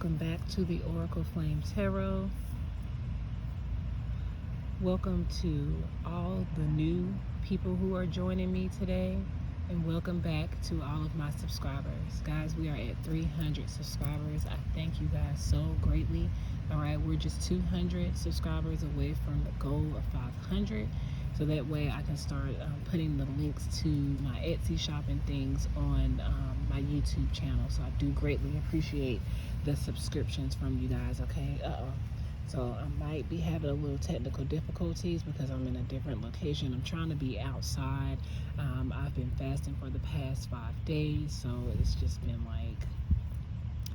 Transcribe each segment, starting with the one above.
Welcome back to the Oracle Flame Tarot. Welcome to all the new people who are joining me today, and welcome back to all of my subscribers. Guys, we are at 300 subscribers. I thank you guys so greatly. All right, we're just 200 subscribers away from the goal of 500. So that way I can start putting the links to my Etsy shop and things on my YouTube channel. So I do greatly appreciate the subscriptions from you guys, okay? So I might be having a little technical difficulties because I'm in a different location. I'm trying to be outside. I've been fasting for the past 5 days, so it's just been like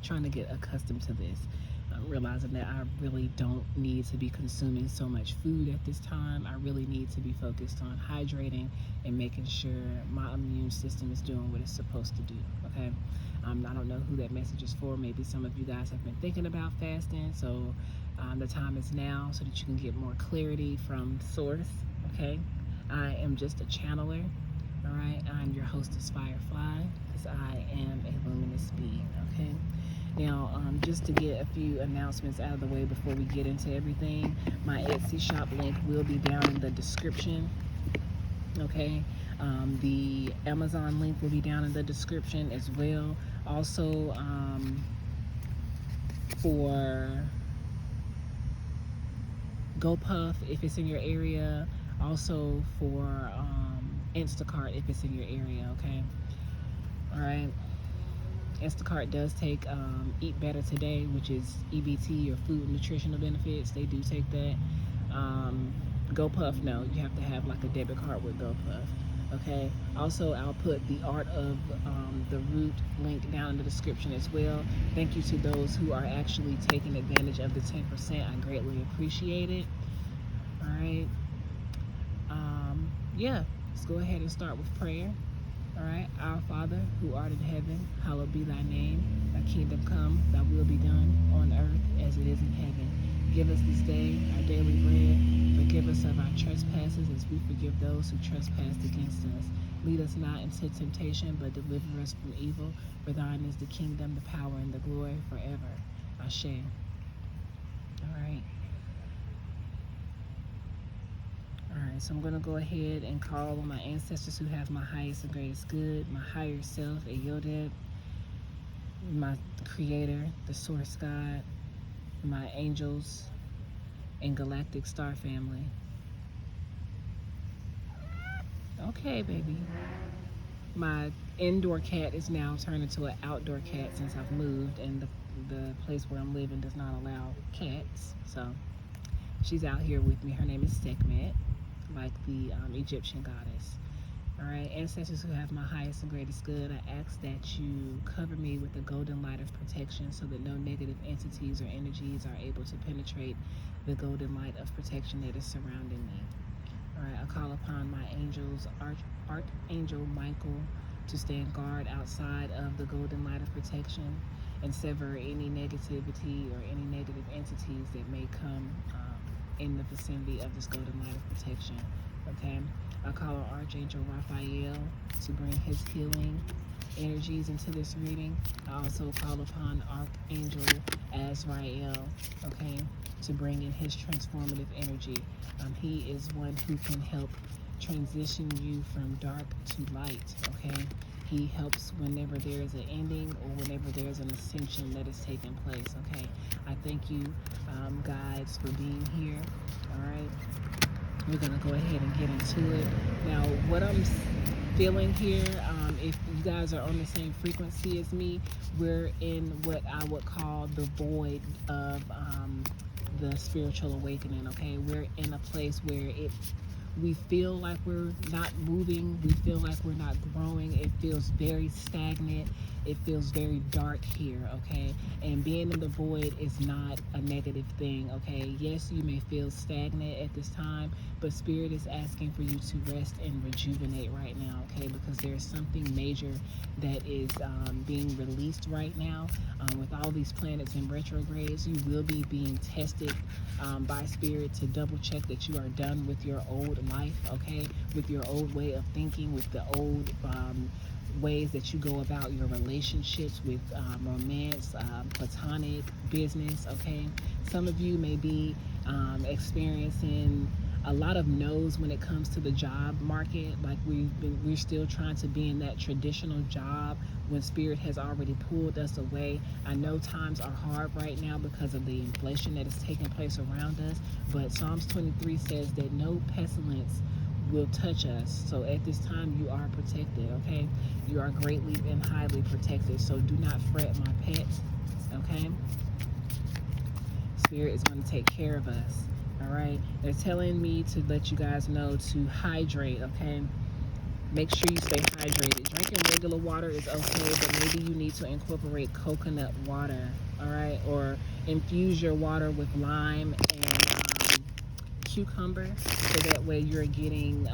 trying to get accustomed to this. Realizing that I really don't need to be consuming so much food at this time. I really need to be focused on hydrating and making sure my immune system is doing what it's supposed to do, okay? I don't know who that message is for. Maybe some of you guys have been thinking about fasting, so the time is now so that you can get more clarity from source, okay? I am just a channeler, all right? I'm your hostess, Firefly, because I am a luminous being, okay? Now, just to get a few announcements out of the way before we get into everything, my Etsy shop link will be down in the description, okay? The Amazon link will be down in the description as well. Also, for Gopuff, if it's in your area. Also for Instacart, if it's in your area, okay? All right. Instacart does take Eat Better Today, which is EBT, or Food and Nutritional Benefits. They do take that. Gopuff, no, you have to have like a debit card with Gopuff. Okay. Also, I'll put the Art of the Root link down in the description as well. Thank you to those who are actually taking advantage of the 10%. I greatly appreciate it. All right. Yeah, let's go ahead and start with prayer. All right. Our Father, who art in heaven, hallowed be thy name. Thy kingdom come, thy will be done on earth as it is in heaven. Give us this day our daily bread. Forgive us of our trespasses as we forgive those who trespass against us. Lead us not into temptation, but deliver us from evil. For thine is the kingdom, the power, and the glory forever. Ashe. All right. Alright, so I'm going to go ahead and call on my ancestors who have my highest and greatest good, my higher self, Ayodeb, my creator, the source God, my angels, and galactic star family. Okay, baby. My indoor cat is now turned into an outdoor cat since I've moved, and the place where I'm living does not allow cats. So she's out here with me. Her name is Sekhmet, like the Egyptian goddess. All right, ancestors who have my highest and greatest good, I ask that you cover me with the golden light of protection so that no negative entities or energies are able to penetrate the golden light of protection that is surrounding me. All right, I call upon my angels, Archangel Michael, to stand guard outside of the golden light of protection and sever any negativity or any negative entities that may come in the vicinity of this golden light of protection, okay? I call on Archangel Raphael to bring his healing energies into this reading. I also call upon Archangel Azrael, okay, to bring in his transformative energy. He is one who can help transition you from dark to light, okay? He helps whenever there is an ending or whenever there's an ascension that is taking place, okay? I thank you, guides, for being here, all right? We're going to go ahead and get into it. Now, what I'm feeling here, if you guys are on the same frequency as me, we're in what I would call the void of the spiritual awakening, okay? We're in a place where we feel like we're not moving. We feel like we're not growing. It feels very stagnant. It feels very dark here, okay? And being in the void is not a negative thing, okay? Yes, you may feel stagnant at this time, but Spirit is asking for you to rest and rejuvenate right now, okay? Because there's something major that is being released right now. With all these planets in retrogrades, you will be being tested by Spirit to double check that you are done with your old life, okay? With your old way of thinking, with the old ways that you go about your relationships with romance, platonic, business, okay? Some of you may be experiencing a lot of no's when it comes to the job market. Like we're still trying to be in that traditional job when Spirit has already pulled us away. I know times are hard right now because of the inflation that is taking place around us, but Psalms 23 says that no pestilence will touch us. So at this time you are protected, okay? You are greatly and highly protected. So do not fret, my pets, okay? Spirit is going to take care of us. All right, they're telling me to let you guys know to hydrate, okay? Make sure you stay hydrated. Drinking regular water is okay, but maybe you need to incorporate coconut water, all right? Or infuse your water with lime and cucumber, so that way you're getting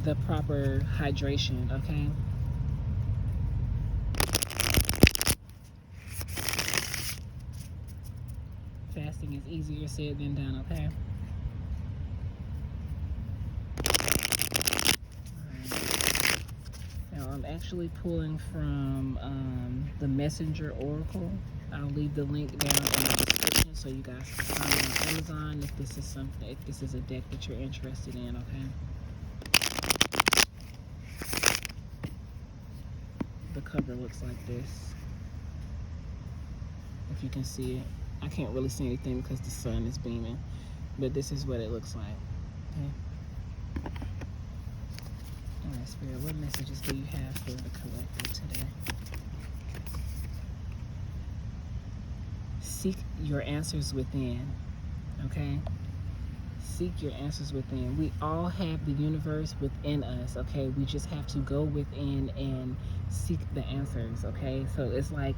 the proper hydration, okay? Fasting is easier said than done, okay? Right. Now I'm actually pulling from the Messenger Oracle. I'll leave the link down in the description so you guys can find it on Amazon if this is a deck that you're interested in, okay? The cover looks like this. If you can see it. I can't really see anything because the sun is beaming, but this is what it looks like, okay? All right, Spirit, what messages do you have for the collective today? Seek your answers within, okay? Seek your answers within. We all have the universe within us, okay? We just have to go within and seek the answers, okay? So it's like,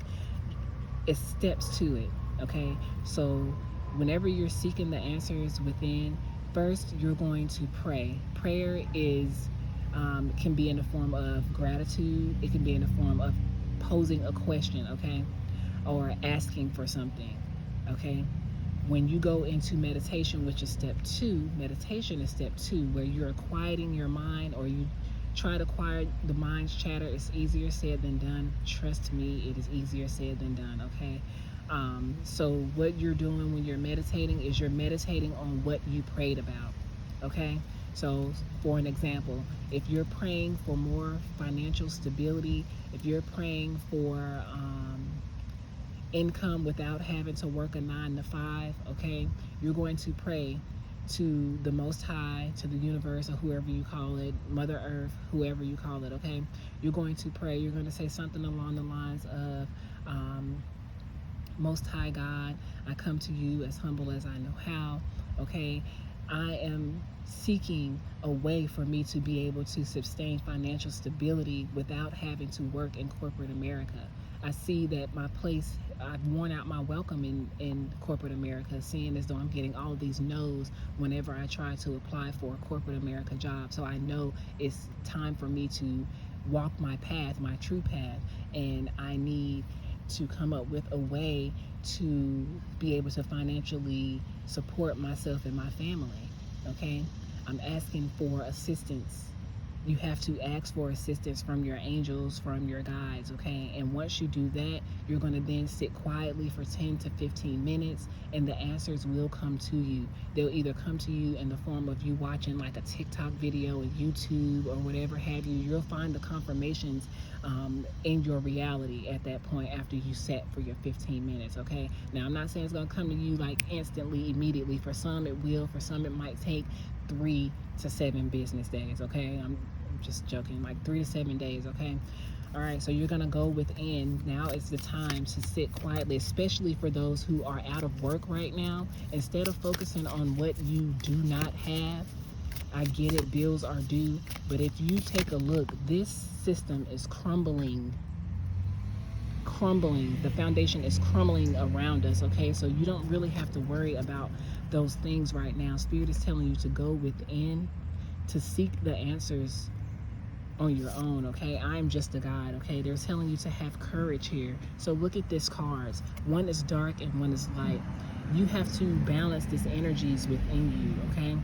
it's steps to it. Okay, so whenever you're seeking the answers within, first you're going to pray. Prayer is can be in the form of gratitude. It can be in the form of posing a question, okay, or asking for something, okay. When you go into meditation, which is step 2, meditation is step 2, where you're quieting your mind, or you try to quiet the mind's chatter. It's easier said than done. Trust me, it is easier said than done, okay. So what you're doing when you're meditating is you're meditating on what you prayed about, okay? So for an example, if you're praying for more financial stability, if you're praying for income without having to work a 9 to 5, okay, you're going to pray to the Most High, to the universe, or whoever you call it, Mother Earth, whoever you call it, okay? You're going to pray. You're going to say something along the lines of, Most High God, I come to you as humble as I know how, okay? I am seeking a way for me to be able to sustain financial stability without having to work in corporate America. I see that my place, I've worn out my welcome in corporate America, seeing as though I'm getting all of these no's whenever I try to apply for a corporate America job. So I know it's time for me to walk my path, my true path, and I need to come up with a way to be able to financially support myself and my family, okay? I'm asking for assistance. You have to ask for assistance from your angels, from your guides, okay? And once you do that, you're going to then sit quietly for 10 to 15 minutes, and the answers will come to you. They'll either come to you in the form of you watching like a TikTok video, or YouTube, or whatever have you. You'll find the confirmations in your reality at that point after you sat for your 15 minutes, okay? Now, I'm not saying it's going to come to you like instantly, immediately. For some, it will. For some, it might take 3 to 7 business days, okay? I'm just joking, like 3 to 7 days, okay? All right, so you're gonna go within. Now it's the time to sit quietly, especially for those who are out of work right now. Instead of focusing on what you do not have, I get it, bills are due, but if you take a look, this system is crumbling. The foundation is crumbling around us, okay? So you don't really have to worry about those things right now. Spirit is telling you to go within, to seek the answers on your own, okay? I'm just a guide, okay? They're telling you to have courage here. So look at this cards. One is dark and one is light. You have to balance these energies within you, okay?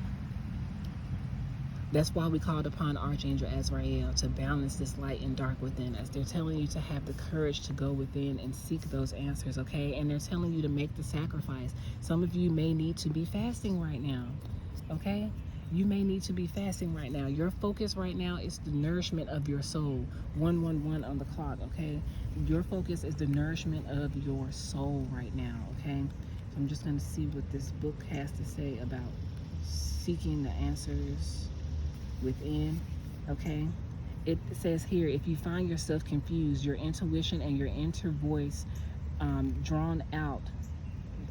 That's why we called upon Archangel Azrael to balance this light and dark within us. They're telling you to have the courage to go within and seek those answers, okay? And they're telling you to make the sacrifice. Some of you may need to be fasting right now, okay? You may need to be fasting right now. Your focus right now is the nourishment of your soul. 111 on the clock, okay? Your focus is the nourishment of your soul right now, okay? So I'm just going to see what this book has to say about seeking the answers within, okay? It says here, if you find yourself confused, your intuition and your inner voice drowned out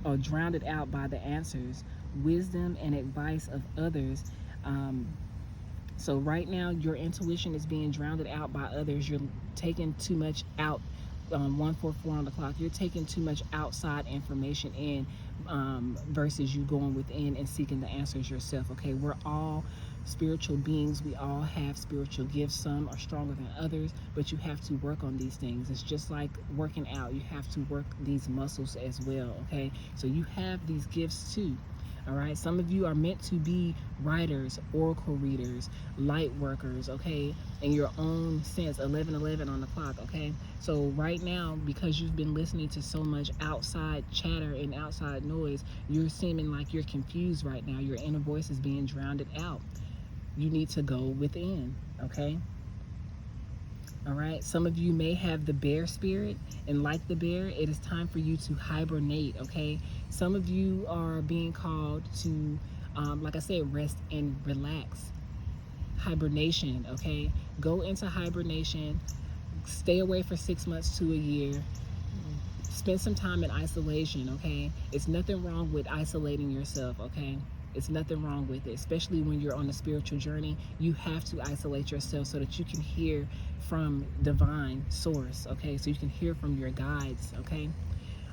by the answers, wisdom, and advice of others. So right now, your intuition is being drowned out by others. You're taking too much out. 144 on the clock. You're taking too much outside information in versus you going within and seeking the answers yourself. Okay, we're all spiritual beings. We all have spiritual gifts. Some are stronger than others, but you have to work on these things. It's just like working out. You have to work these muscles as well. Okay, so you have these gifts too. All right, some of you are meant to be writers, oracle readers, light workers, okay, in your own sense. 1111 on the clock, okay? So right now, because you've been listening to so much outside chatter and outside noise, you're seeming like you're confused right now. Your inner voice is being drowned out. You need to go within, okay? All right, some of you may have the bear spirit, and like the bear, it is time for you to hibernate, okay? Some of you are being called to, like I said, rest and relax. Hibernation, okay? Go into hibernation, stay away for 6 months to a year, spend some time in isolation, okay? It's nothing wrong with isolating yourself, okay? It's nothing wrong with it, especially when you're on a spiritual journey. You have to isolate yourself so that you can hear from divine source, okay? So you can hear from your guides, okay?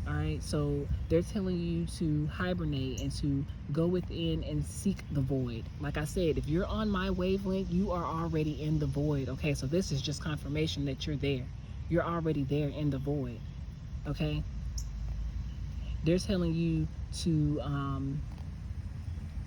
All right, so they're telling you to hibernate and to go within and seek the void. Like I said, if you're on my wavelength, you are already in the void, okay? So this is just confirmation that you're there. You're already there in the void, okay? They're telling you to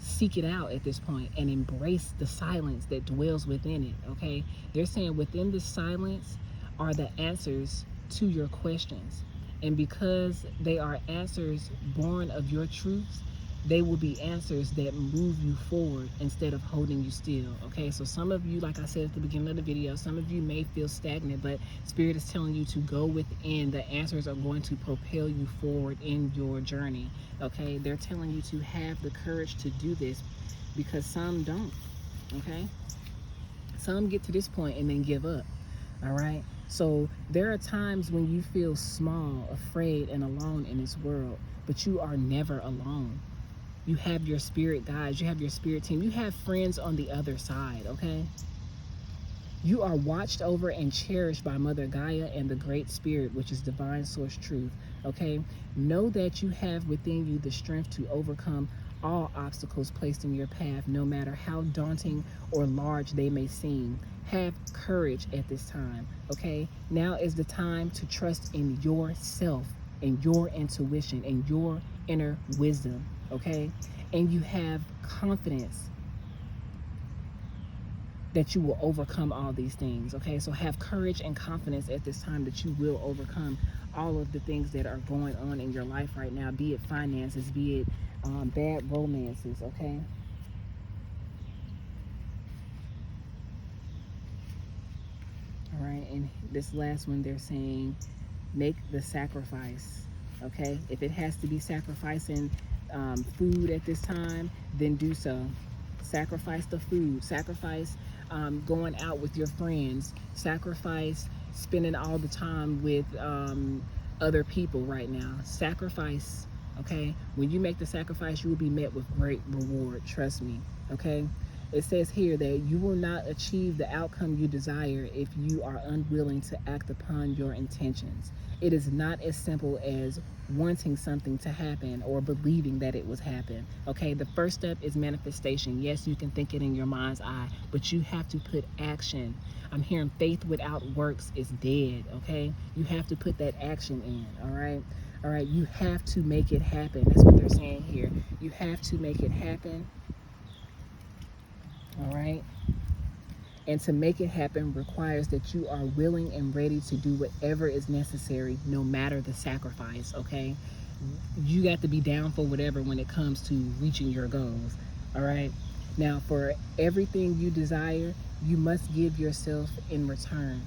seek it out at this point and embrace the silence that dwells within it, okay? They're saying within the silence are the answers to your questions. And because they are answers born of your truths, they will be answers that move you forward instead of holding you still, okay? So some of you, like I said at the beginning of the video, some of you may feel stagnant, but Spirit is telling you to go within. The answers are going to propel you forward in your journey, okay? They're telling you to have the courage to do this because some don't, okay? Some get to this point and then give up, all right? So there are times when you feel small, afraid, and alone in this world, but you are never alone. You have your spirit guides, you have your spirit team, you have friends on the other side, okay? You are watched over and cherished by Mother Gaia and the Great Spirit, which is divine source truth, okay? Know that you have within you the strength to overcome all obstacles placed in your path, no matter how daunting or large they may seem. Have courage at this time, okay? Now is the time to trust in yourself and your intuition and your inner wisdom, okay? And you have confidence that you will overcome all these things, okay? So have courage and confidence at this time that you will overcome all of the things that are going on in your life right now, be it finances, be it bad romances, okay? All right, and this last one, they're saying, make the sacrifice, okay? If it has to be sacrificing food at this time, then do so. Sacrifice the food, sacrifice going out with your friends, sacrifice spending all the time with other people right now. Sacrifice, okay? When you make the sacrifice, you will be met with great reward, trust me, okay? It says here that you will not achieve the outcome you desire if you are unwilling to act upon your intentions. It is not as simple as wanting something to happen or believing that it was happen. Okay, the first step is manifestation. Yes, you can think it in your mind's eye, but you have to put action. I'm hearing faith without works is dead, okay? You have to put that action in, all right? All right, you have to make it happen. That's what they're saying here. You have to make it happen. All right, And to make it happen requires that you are willing and ready to do whatever is necessary, no matter the sacrifice, okay? You got to be down for whatever when it comes to reaching your goals, all right? Now, for everything you desire, you must give yourself in return,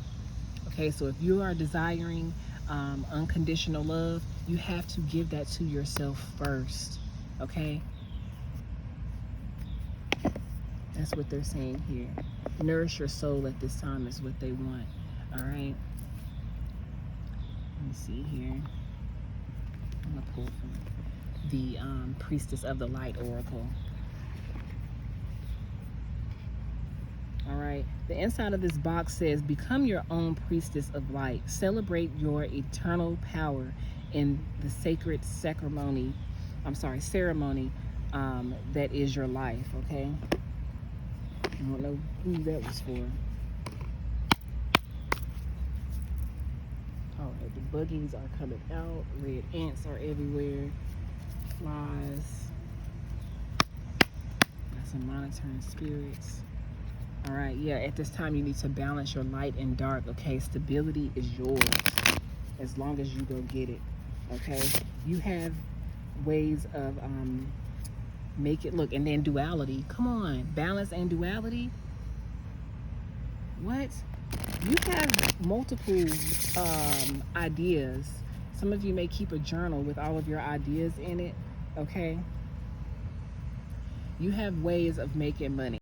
okay? So if you are desiring unconditional love, you have to give that to yourself first, okay? That's what they're saying here. Nourish your soul at this time is what they want. All right. Let me see here. I'm gonna pull from the Priestess of the Light Oracle. All right. The inside of this box says, "Become your own priestess of light. Celebrate your eternal power in the sacred ceremony. That is your life." Okay. I don't know who that was for. All right, the buggies are coming out. Red ants are everywhere. Flies. Got some monitoring spirits. All right, yeah, at this time you need to balance your light and dark, okay? Stability is yours as long as you go get it, okay? You have ways of make it look, and then duality. Come on, balance and duality. What? You have multiple ideas. Some of you may keep a journal with all of your ideas in it, okay? You have ways of making money.